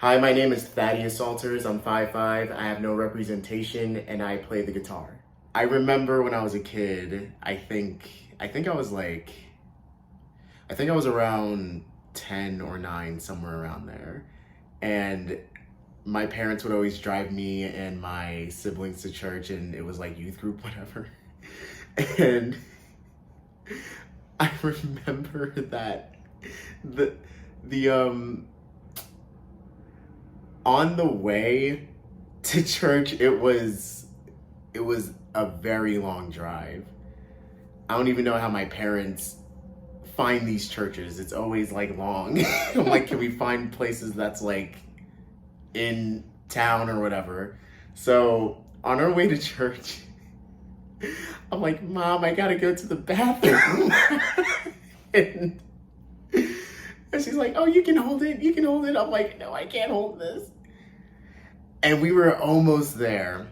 Hi, my name is Thaddeus Salters. I'm 5'5". I have no representation and I play the guitar. I remember when I was a kid, I think I was around 10 or 9, somewhere around there. And my parents would always drive me and my siblings to church, and it was like youth group, whatever. And I remember that the on the way to church, it was a very long drive. I don't even know how my parents find these churches. It's always like long. I'm like, can we find places that's like in town or whatever? So on our way to church, I'm like, Mom, I gotta go to the bathroom. and, and she's like, oh, you can hold it. You can hold it. I'm like, no, I can't hold this. And we were almost there.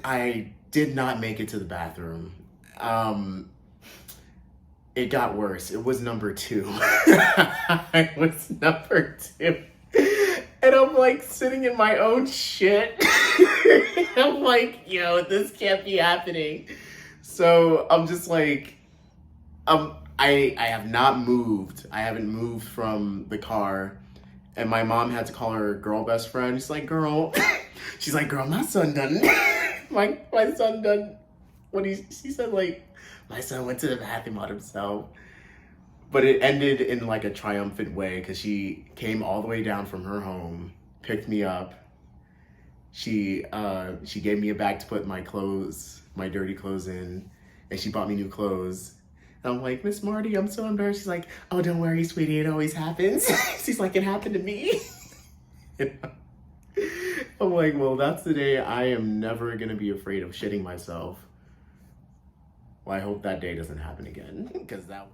I did not make it to the bathroom. It got worse. It was number 2. I was number 2. And I'm like sitting in my own shit. I'm like, yo, this can't be happening. So I'm just like, I have not moved. I haven't moved from the car. And my mom had to call her girl best friend. She's like, girl, my son done. my son done. She said, like, my son went to the bathroom on himself. But it ended in like a triumphant way because she came all the way down from her home, picked me up. She gave me a bag to put my clothes, my dirty clothes in, and she bought me new clothes. And I'm like, Miss Marty, I'm so embarrassed. She's like, oh, don't worry, sweetie, it always happens. She's like, it happened to me. I'm like, well, that's the day I am never gonna be afraid of shitting myself. Well, I hope that day doesn't happen again, because that...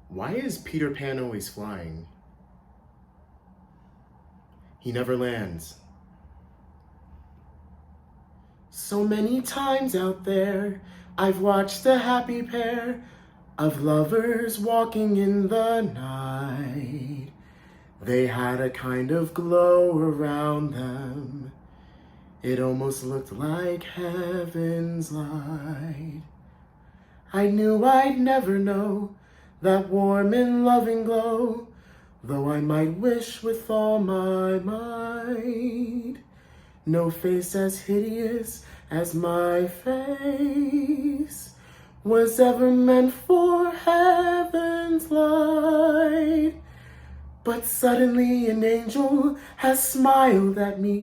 Why is Peter Pan always flying? He never lands. So many times out there, I've watched a happy pair of lovers walking in the night. They had a kind of glow around them. It almost looked like heaven's light. I knew I'd never know that warm and loving glow, though I might wish with all my might. No face as hideous as my face was ever meant for heaven's light. But suddenly an angel has smiled at me.